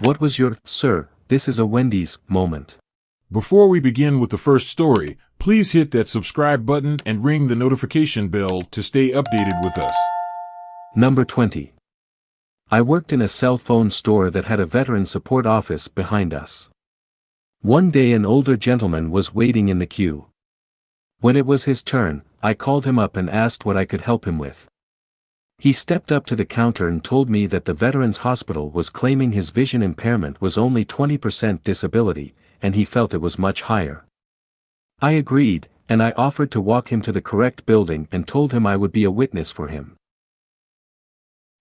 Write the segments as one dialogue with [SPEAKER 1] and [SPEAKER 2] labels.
[SPEAKER 1] What was your, sir, this is a Wendy's, moment?
[SPEAKER 2] Before we begin with the first story, please hit that subscribe button and ring the notification bell to stay updated with us.
[SPEAKER 1] Number 20. I worked in a cell phone store that had a veteran support office behind us. One day an older gentleman was waiting in the queue. When it was his turn, I called him up and asked what I could help him with. He stepped up to the counter and told me that the Veterans Hospital was claiming his vision impairment was only 20% disability, and he felt it was much higher. I agreed, and I offered to walk him to the correct building and told him I would be a witness for him.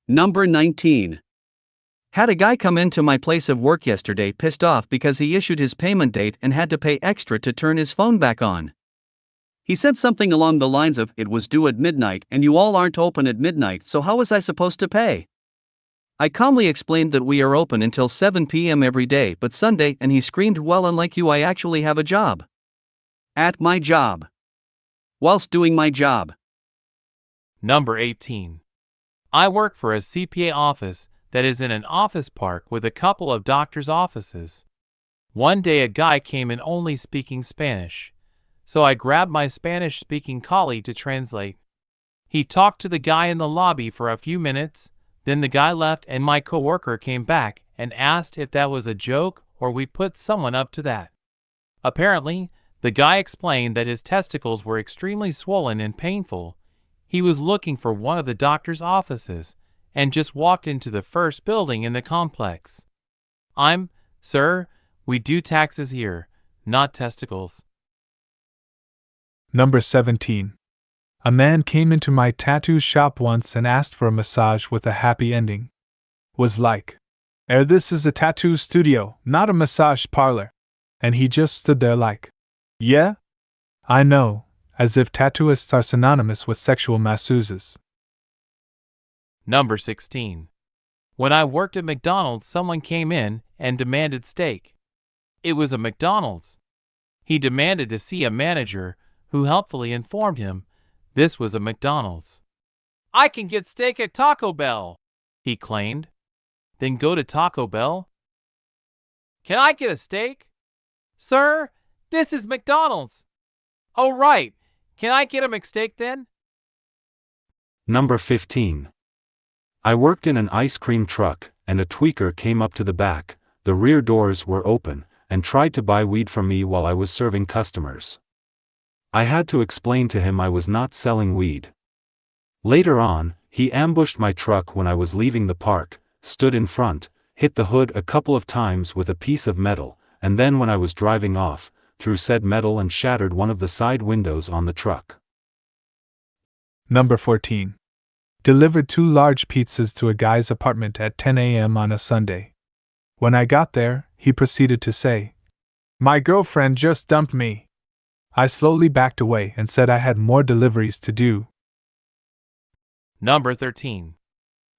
[SPEAKER 3] Number 19. Had a guy come into my place of work yesterday pissed off because he issued his payment date and had to pay extra to turn his phone back on. He said something along the lines of, "It was due at midnight and you all aren't open at midnight, so how was I supposed to pay?" I calmly explained that we are open until 7 p.m. every day but Sunday, and he screamed, "Well, unlike you, I actually have a job. At my job. Whilst doing my job."
[SPEAKER 4] Number 18. I work for a CPA office that is in an office park with a couple of doctors' offices. One day a guy came in only speaking Spanish, so I grabbed my Spanish-speaking colleague to translate. He talked to the guy in the lobby for a few minutes, then the guy left and my coworker came back and asked if that was a joke or we put someone up to that. Apparently, the guy explained that his testicles were extremely swollen and painful. He was looking for one of the doctor's offices and just walked into the first building in the complex. Sir, we do taxes here, not testicles.
[SPEAKER 5] Number 17. A man came into my tattoo shop once and asked for a massage with a happy ending. Was like, this is a tattoo studio, not a massage parlor. And he just stood there like, yeah? I know, as if tattooists are synonymous with sexual masseuses.
[SPEAKER 4] Number 16. When I worked at McDonald's, someone came in and demanded steak. It was a McDonald's. He demanded to see a manager, who helpfully informed him this was a McDonald's. "I can get steak at Taco Bell," he claimed. "Then go to Taco Bell." "Can I get a steak?" "Sir, this is McDonald's." "Oh right, can I get a McSteak then?"
[SPEAKER 1] Number 15. I worked in an ice cream truck, and a tweaker came up to the back, the rear doors were open, and tried to buy weed from me while I was serving customers. I had to explain to him I was not selling weed. Later on, he ambushed my truck when I was leaving the park, stood in front, hit the hood a couple of times with a piece of metal, and then when I was driving off, threw said metal and shattered one of the side windows on the truck.
[SPEAKER 5] Number 14. Delivered 2 large pizzas to a guy's apartment at 10 a.m. on a Sunday. When I got there, he proceeded to say, "My girlfriend just dumped me." I slowly backed away and said I had more deliveries to do.
[SPEAKER 4] Number 13.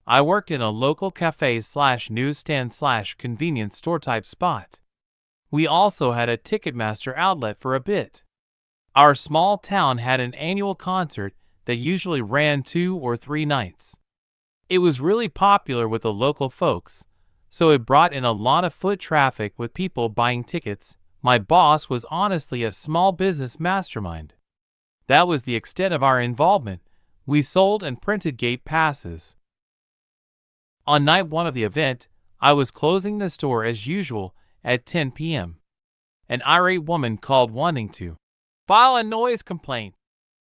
[SPEAKER 4] I worked in a local cafe/newsstand/convenience store type spot. We also had a Ticketmaster outlet for a bit. Our small town had an annual concert that usually ran 2 or 3 nights. It was really popular with the local folks, so it brought in a lot of foot traffic with people buying tickets. My boss was honestly a small business mastermind. That was the extent of our involvement. We sold and printed gate passes. On night 1 of the event, I was closing the store as usual at 10 p.m. An irate woman called wanting to file a noise complaint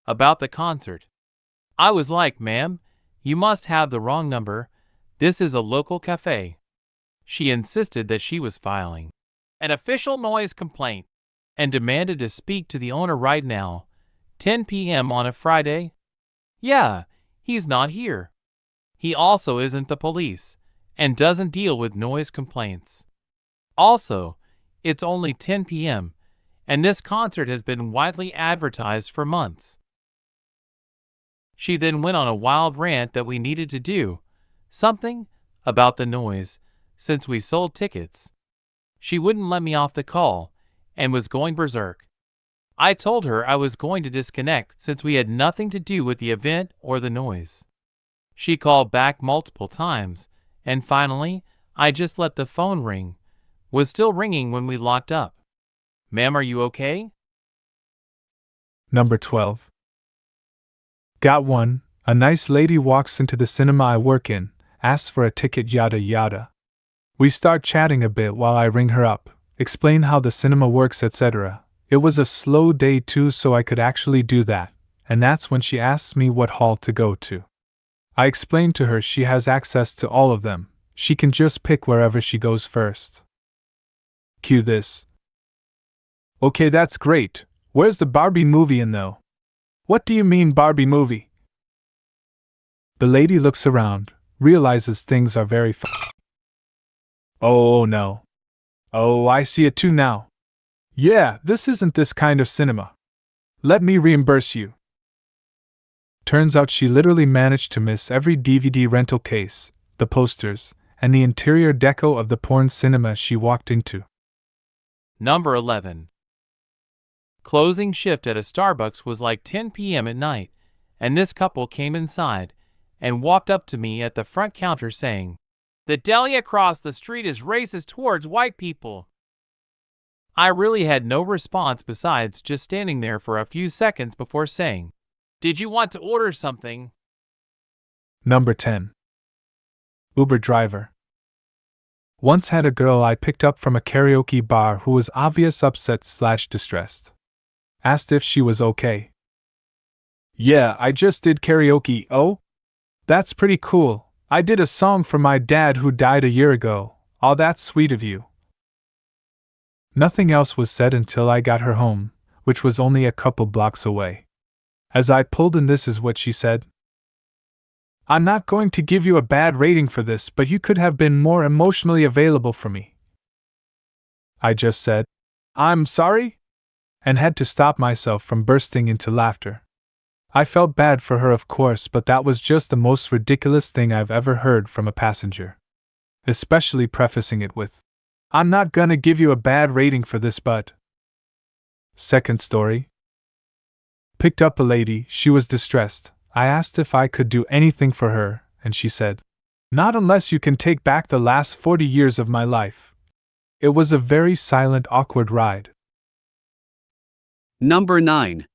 [SPEAKER 4] about the concert. I was like, "Ma'am, you must have the wrong number. This is a local cafe." She insisted that she was filing an official noise complaint and demanded to speak to the owner right now. 10 p.m. on a Friday? Yeah, he's not here. He also isn't the police and doesn't deal with noise complaints. Also, it's only 10 p.m. and this concert has been widely advertised for months. She then went on a wild rant that we needed to do something about the noise since we sold tickets. She wouldn't let me off the call and was going berserk. I told her I was going to disconnect since we had nothing to do with the event or the noise. She called back multiple times, and finally, I just let the phone ring. Was still ringing when we locked up. Ma'am, are you okay?
[SPEAKER 5] Number 12. Got one. A nice lady walks into the cinema I work in, asks for a ticket, yada yada. We start chatting a bit while I ring her up, explain how the cinema works, etc. It was a slow day too, so I could actually do that, and that's when she asks me what hall to go to. I explained to her she has access to all of them, she can just pick wherever she goes first. Cue this. Okay, that's great. Where's the Barbie movie in though? What do you mean Barbie movie? The lady looks around, realizes things are very Oh no. Oh, I see it too now. Yeah, this isn't this kind of cinema. Let me reimburse you. Turns out she literally managed to miss every DVD rental case, the posters, and the interior deco of the porn cinema she walked into.
[SPEAKER 4] Number 11. Closing shift at a Starbucks was like 10 p.m. at night, and this couple came inside and walked up to me at the front counter saying, "The deli across the street is racist towards white people." I really had no response besides just standing there for a few seconds before saying, "Did you want to order something?"
[SPEAKER 5] Number 10. Uber driver. Once had a girl I picked up from a karaoke bar who was obvious upset/distressed. Asked if she was okay. Yeah, I just did karaoke. Oh? That's pretty cool. I did a song for my dad who died a year ago. Oh, that's sweet of you. Nothing else was said until I got her home, which was only a couple blocks away. As I pulled in, this is what she said. I'm not going to give you a bad rating for this, but you could have been more emotionally available for me. I just said, I'm sorry? And had to stop myself from bursting into laughter. I felt bad for her, of course, but that was just the most ridiculous thing I've ever heard from a passenger. Especially prefacing it with, I'm not gonna give you a bad rating for this, but. Second story. Picked up a lady, she was distressed. I asked if I could do anything for her, and she said, not unless you can take back the last 40 years of my life. It was a very silent, awkward ride.
[SPEAKER 3] Number 9.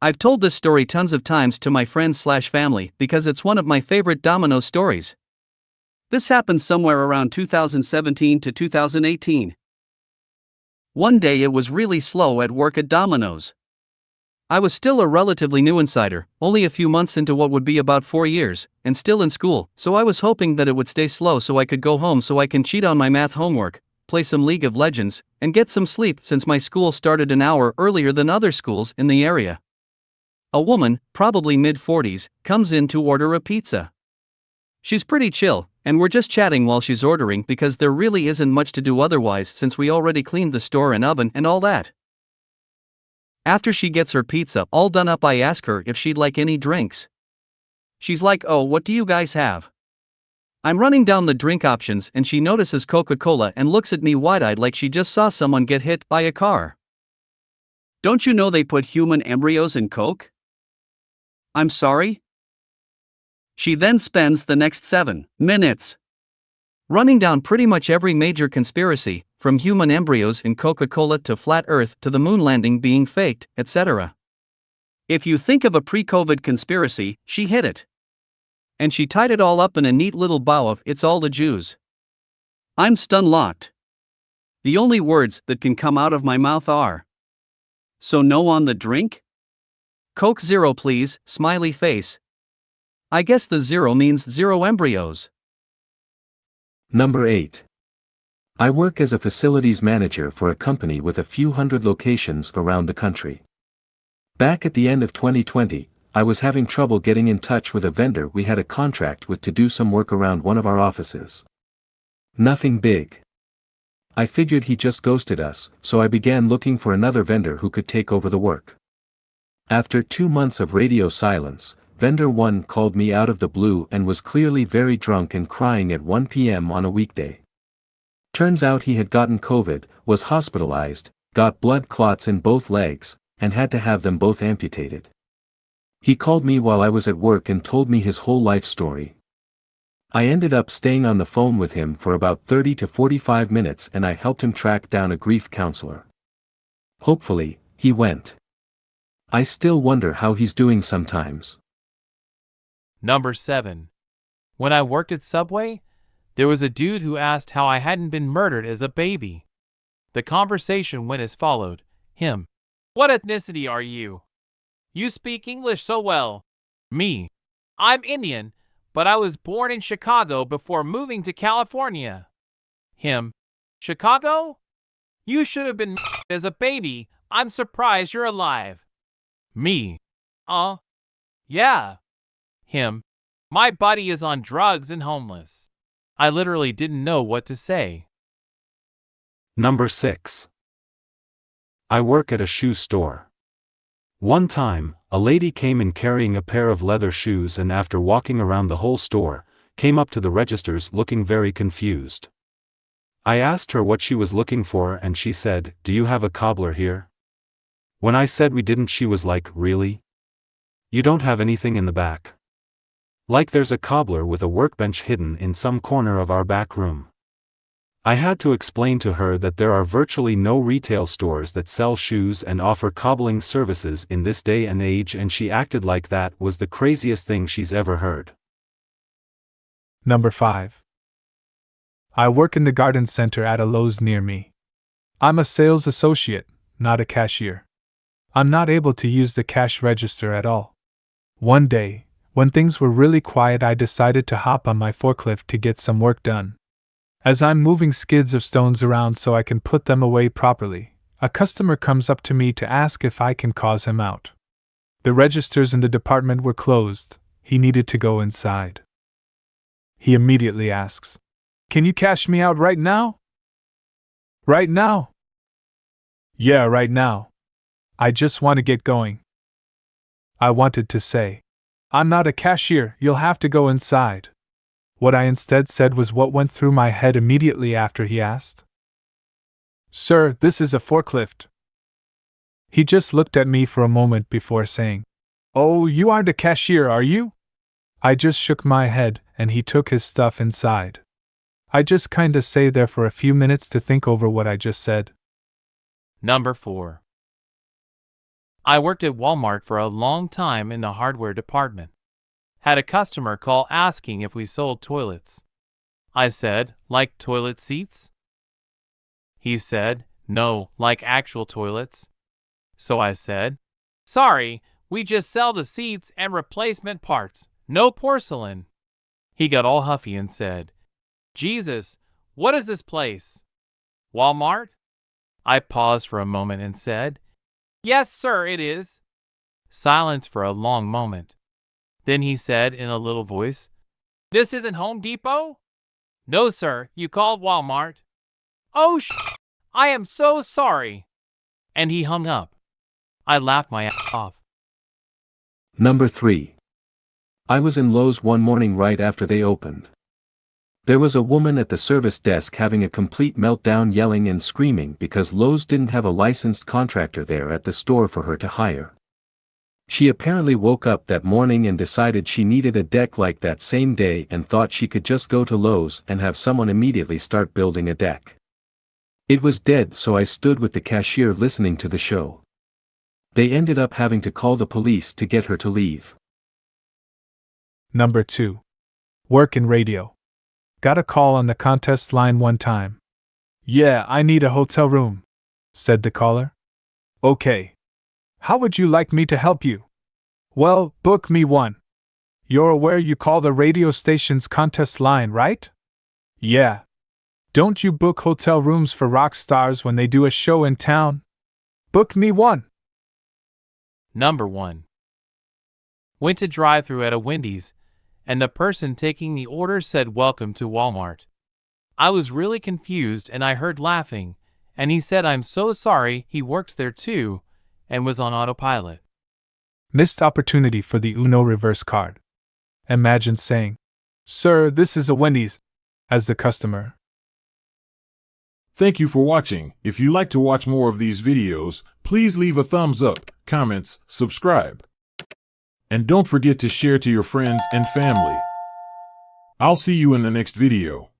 [SPEAKER 3] I've told this story tons of times to my friends/family because it's one of my favorite Domino's stories. This happened somewhere around 2017 to 2018. One day it was really slow at work at Domino's. I was still a relatively new insider, only a few months into what would be about 4 years, and still in school, so I was hoping that it would stay slow so I could go home so I can cheat on my math homework, play some League of Legends, and get some sleep since my school started an hour earlier than other schools in the area. A woman, probably mid-40s, comes in to order a pizza. She's pretty chill, and we're just chatting while she's ordering because there really isn't much to do otherwise since we already cleaned the store and oven and all that. After she gets her pizza all done up, I ask her if she'd like any drinks. She's like, oh, what do you guys have? I'm running down the drink options and she notices Coca-Cola and looks at me wide-eyed like she just saw someone get hit by a car. Don't you know they put human embryos in Coke? I'm sorry? She then spends the next 7 minutes running down pretty much every major conspiracy, from human embryos in Coca-Cola to flat Earth to the moon landing being faked, etc. If you think of a pre-COVID conspiracy, she hit it. And she tied it all up in a neat little bow of "It's all the Jews." I'm stun-locked. The only words that can come out of my mouth are, "So no on the drink? Coke Zero please," smiley face. I guess the zero means zero embryos.
[SPEAKER 1] Number 8. I work as a facilities manager for a company with a few hundred locations around the country. Back at the end of 2020, I was having trouble getting in touch with a vendor we had a contract with to do some work around one of our offices. Nothing big. I figured he just ghosted us, so I began looking for another vendor who could take over the work. After 2 months of radio silence, Vendor 1 called me out of the blue and was clearly very drunk and crying at 1 p.m. on a weekday. Turns out he had gotten COVID, was hospitalized, got blood clots in both legs, and had to have them both amputated. He called me while I was at work and told me his whole life story. I ended up staying on the phone with him for about 30 to 45 minutes and I helped him track down a grief counselor. Hopefully, he went. I still wonder how he's doing sometimes.
[SPEAKER 4] Number 7. When I worked at Subway, there was a dude who asked how I hadn't been murdered as a baby. The conversation went as followed. Him. What ethnicity are you? You speak English so well. Me. I'm Indian, but I was born in Chicago before moving to California. Him. Chicago? You should have been as a baby. I'm surprised you're alive. Me. Yeah. Him. My buddy is on drugs and homeless. I literally didn't know what to say.
[SPEAKER 1] Number 6. I work at a shoe store. One time, a lady came in carrying a pair of leather shoes and after walking around the whole store, came up to the registers looking very confused. I asked her what she was looking for and she said, "Do you have a cobbler here?" When I said we didn't, she was like, "Really? You don't have anything in the back?" Like there's a cobbler with a workbench hidden in some corner of our back room. I had to explain to her that there are virtually no retail stores that sell shoes and offer cobbling services in this day and age, and she acted like that was the craziest thing she's ever heard.
[SPEAKER 5] Number 5. I work in the garden center at a Lowe's near me. I'm a sales associate, not a cashier. I'm not able to use the cash register at all. One day, when things were really quiet, I decided to hop on my forklift to get some work done. As I'm moving skids of stones around so I can put them away properly, a customer comes up to me to ask if I can cause him out. The registers in the department were closed. He needed to go inside. He immediately asks, "Can you cash me out right now?" "Right now?" "Yeah, right now. I just want to get going." I wanted to say, "I'm not a cashier, you'll have to go inside." What I instead said was what went through my head immediately after he asked. "Sir, this is a forklift." He just looked at me for a moment before saying, "Oh, you aren't a cashier, are you?" I just shook my head, and he took his stuff inside. I just kinda sat there for a few minutes to think over what I just said.
[SPEAKER 4] Number 4. I worked at Walmart for a long time in the hardware department. Had a customer call asking if we sold toilets. I said, "Like toilet seats?" He said, "No, like actual toilets." So I said, "Sorry, we just sell the seats and replacement parts, no porcelain." He got all huffy and said, "Jesus, what is this place? Walmart?" I paused for a moment and said, "Yes, sir, it is." Silence for a long moment. Then he said in a little voice, "This isn't Home Depot?" "No, sir, you called Walmart." "Oh, I am so sorry." And he hung up. I laughed my ass off.
[SPEAKER 1] Number 3. I was in Lowe's one morning right after they opened. There was a woman at the service desk having a complete meltdown, yelling and screaming because Lowe's didn't have a licensed contractor there at the store for her to hire. She apparently woke up that morning and decided she needed a deck like that same day and thought she could just go to Lowe's and have someone immediately start building a deck. It was dead, so I stood with the cashier listening to the show. They ended up having to call the police to get her to leave.
[SPEAKER 5] Number 2. Work in radio. Got a call on the contest line one time. "Yeah, I need a hotel room," said the caller. "Okay. How would you like me to help you?" "Well, book me one." "You're aware you call the radio station's contest line, right?" "Yeah." "Don't you book hotel rooms for rock stars when they do a show in town?" "Book me one."
[SPEAKER 4] Number 1. Went to drive-thru at a Wendy's, and the person taking the order said, "Welcome to Walmart." I was really confused and I heard laughing, and he said I'm so sorry he works there too, and was on autopilot.
[SPEAKER 5] Missed opportunity for the Uno reverse card. Imagine saying, "Sir, this is a Wendy's," as the customer.
[SPEAKER 2] Thank you for watching. If you like to watch more of these videos, please leave a thumbs up, comments, subscribe. And don't forget to share to your friends and family. I'll see you in the next video.